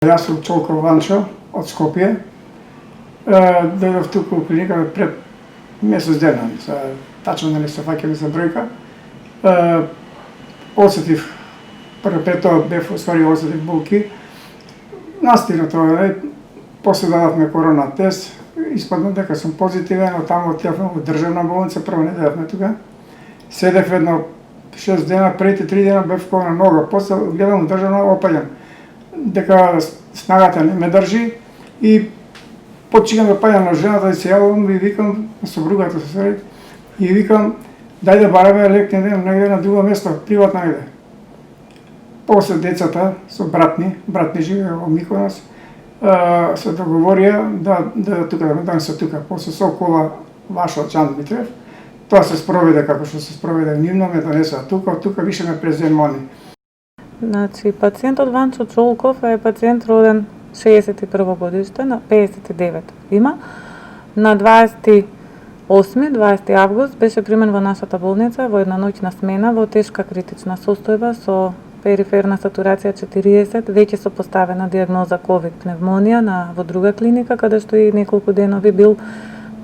Јас сум Чолко Ванчо од Скопје. Дојдов туку у клиника пред месец дена, тачно не се фаќам за бројка. Осетив, пред тоа бев уствари осетив болки. Настигна тоа, после дадавме корона тест, испадна дека сум позитивен, од таму отидовме во државна болница, прво не дадавме тука. Седев едно 6 дена, првите 3 дена бев кога на нога, после гледам државна, опаѓам дека снагата не ме држи и почнам да паѓам на жената и се јавам и викам на сопругата се и викам дај да бараме лекне негде на друго место, приватно негде. После децата со брат ни живее во Миконос, се договорија да тука да ме донесе тука. После со кола ваша од Чан Митрев, тоа се спроведе како што се спроведе нивно, ме донесува тука више ме преземони. Значи, пациентот Ванчо Чолков е пациент роден 61 годиште, на 59 има. На 20 август беше примен во нашата болница во една ноќна смена во тешка критична состојба со периферна сатурација 40, веќе со поставена диагноза COVID пневмонија во друга клиника, каде што и неколку денови бил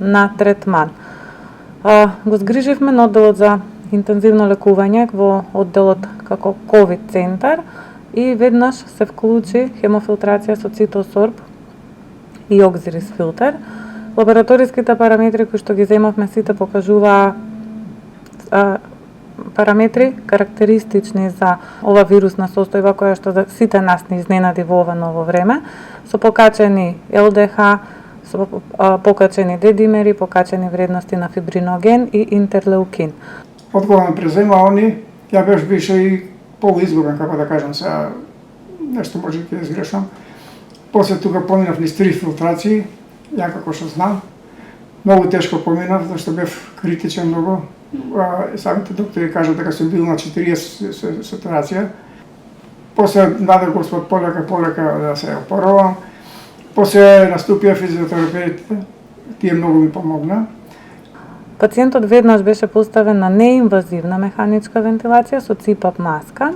на третман. Го згриживме на одделот за интензивно лекување во одделот како COVID центар и веднаш се вклучи хемофилтрација со цитосорб и окзирис филтер. Лабораториските параметри кои што ги земавме сите покажуваа параметри карактеристични за ова вирусна состојба која што за сите нас не изненади во ова ново време, со покачени ЛДХ, со покачени дедимери, покачени вредности на фибриноген и интерлеукин. Од кога ме презема они, ја бев беше и полуизгубен, како да кажам, сега нешто може да изгрешам. После тука поминав низ 3 филтрации, ја како што знам. Многу тешко поминав, зашто бев критичен многу. Самите доктори кажат дека сум бил на 40 сатурација. После даде Господ полека да се опоровам. После наступија физиотерапевтите, тие многу ми помогна. Пациентот веднаш беше поставен на неинвазивна механичка вентилација со ЦИПАП маска,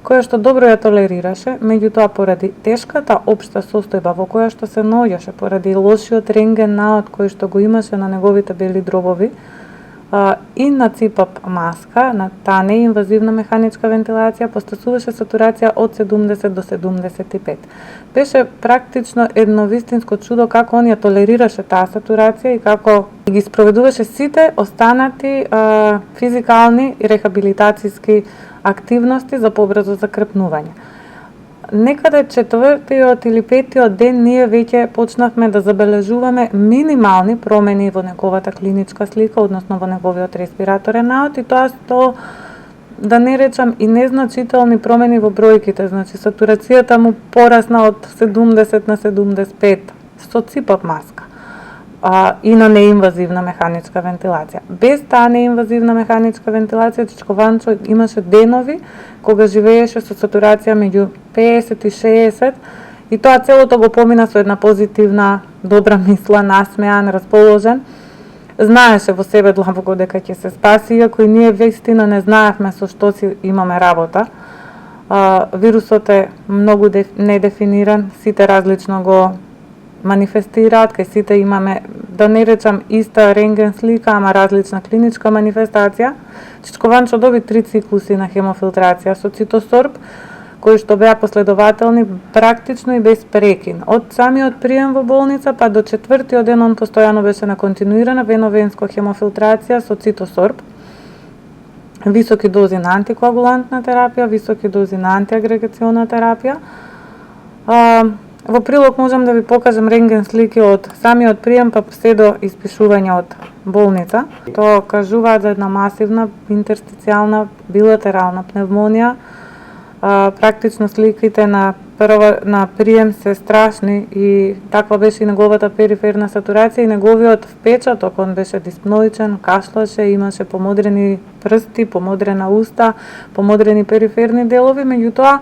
која што добро ја толерираше, меѓутоа поради тешката општа состојба во која што се наоѓаше, поради лошиот рентген наод кој што го имаше на неговите бели дробови, и на ЦИПАП маска, на таа неинвазивна механичка вентилација, постасуваше сатурација од 70 до 75. Беше практично едно вистинско чудо како он ја толерираше таа сатурација и како ги спроведуваше сите останати физикални и рехабилитацијски активности за побрзо закрепнување. Некаде 4-тиот или 5-тиот ден ние веќе почнавме да забележуваме минимални промени во неговата клиничка слика, односно во неговиот респираторен наод, и тоа што, да не речам, и незначителни промени во бројките, значи сатурацијата му порасна од 70 на 75 со ЦИПАП маска и на неинвазивна механичка вентилација. Без таа неинвазивна механичка вентилација, Чичко Ванчо имаше денови кога живееше со сатурација меѓу 50 и 60 и тоа целото го помина со една позитивна, добра мисла, насмеан, расположен. Знаеше во себе длабоко дека ќе се спаси, иако и ние вистина не знаевме со што си имаме работа. Вирусот е многу недефиниран, сите различно го манифестираат, кај сите имаме, да не речам, иста рентген слика, ама различна клиничка манифестација. Чичко Ванчо доби 3 циклуси на хемофилтрација со цитосорб, кои што беа последователни практично и без прекин. Од самиот прием во болница па до 4-тиот ден он постојано беше на континуирана веновенско хемофилтрација со цитосорб, високи дози на антикоагулантна терапија, високи дози на антиагрегационна терапија. Во прилог можам да ви покажам рентген слики од самиот прием па се до испишување од болница. Тоа кажуваат за една масивна интерстицијална билатерална пневмонија. Практично сликите на прием се страшни и таква беше и неговата периферна сатурација и неговиот впечаток, он беше диспноичен, кашлаше, имаше помодрени прсти, помодрена уста, помодрени периферни делови, меѓутоа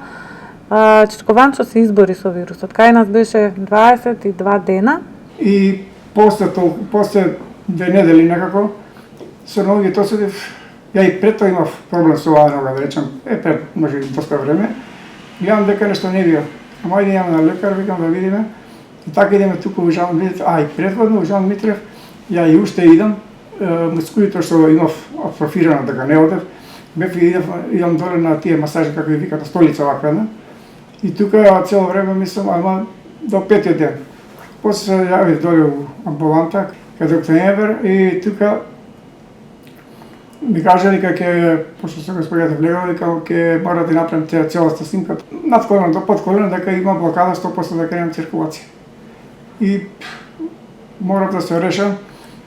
Чичко Ванчо се избори со вирусот. Кај нас беше 22 дена. И после 2 недели некако, со ноги тоа ја и пред тоа имав проблем со оваа нога, да речем, пред може и доста време. Гледам дека нешто не био. ама ајде идеме на лекар, викам да видиме. И така идеме туку во Жан Митрев, а и претходно во Жан Митрев, ја и уште идам, мускулите што имав атрофирано дека не одев, идам доле на тие масажи, како ги викат, столица ваква, не? И тука цело време мислам, ама до 5-тиот ден. После се јавив доле у амбуланта, кај доктор Ембер, и тука ми кажа дека ќе, пошто се го спојатев легал, дека ќе мора да направим целоста снимка над колено до под колено, дека има блокада 100% да кренем циркулација. И мора да се решам.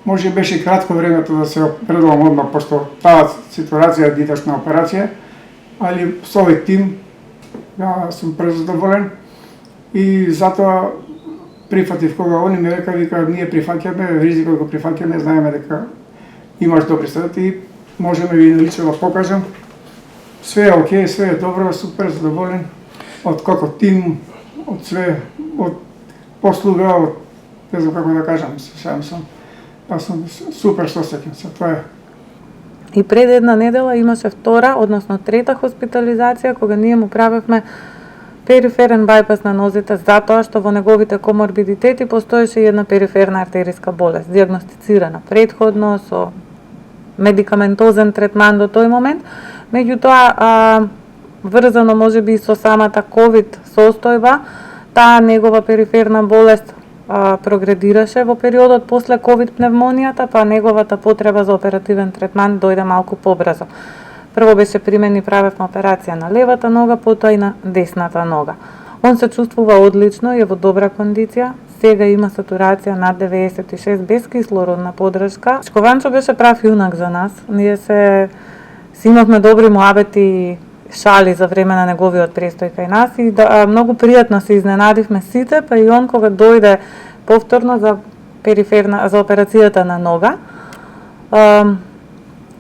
Може беше кратко времето да се предувам одмah, пошто таа ситуација е диташна операција, али со овој тим ја сум презадоволен и затоа прифатив кога они ми река, вика, ние прифаќаме, ризикот го прифаќаме, знаеме дека имаш добри съвети и можеме ви лично да покажам. Све е окей, све е добро, супер, задоволен од како тим, од све, од послуга, од не знам како да кажам, Јас сум супер сосеќен се, тоа е. И пред една недела имаше втора, односно трета хоспитализација, кога ние му правевме периферен бајпас на нозите, затоа што во неговите коморбидитети постоеше една периферна артериска болест, диагностицирана предходно со медикаментозен третман до тој момент, меѓутоа врзано можеби и со самата ковид состојба, таа негова периферна болест прогредираше во периодот после ковид пневмонијата, па неговата потреба за оперативен третман дојде малку побрзо. Прво беше примени правевме операција на левата нога, потоа и на десната нога. Он се чувствува одлично и е во добра кондиција. Сега има сатурација над 96 без кислородна поддршка. Шкованчо беше прав јунак за нас. Ние си имавме добри муабети, шали за време на неговиот престој кај нас и многу пријатно се изненадивме сите, па и он кога дојде повторно за операцијата на нога.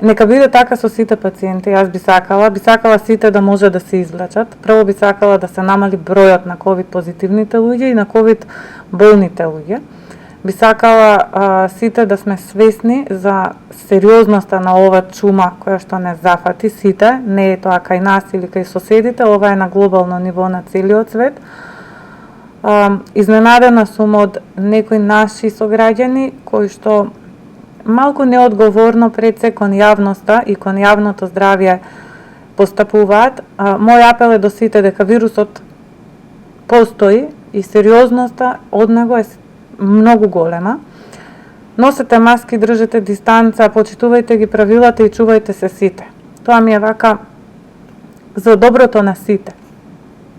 Нека биде така со сите пациенти, јас би сакала сите да може да се извлечат. Прво би сакала да се намали бројот на ковид позитивните луѓе и на ковид болните луѓе. Би сакала сите да сме свесни за сериозноста на ова чума која што не зафати сите, не е тоа кај нас или кај соседите, ова е на глобално ниво на целиот свет. Изненадена сум од некои наши сограѓани кои што малку неодговорно пред се кон јавноста и кон јавното здравје постапуваат. Мој апел е до сите дека вирусот постои и сериозноста од него е многу голема. Носете маски, држете дистанца, почитувајте ги правилата и чувајте се сите. Тоа ми е вака за доброто на сите.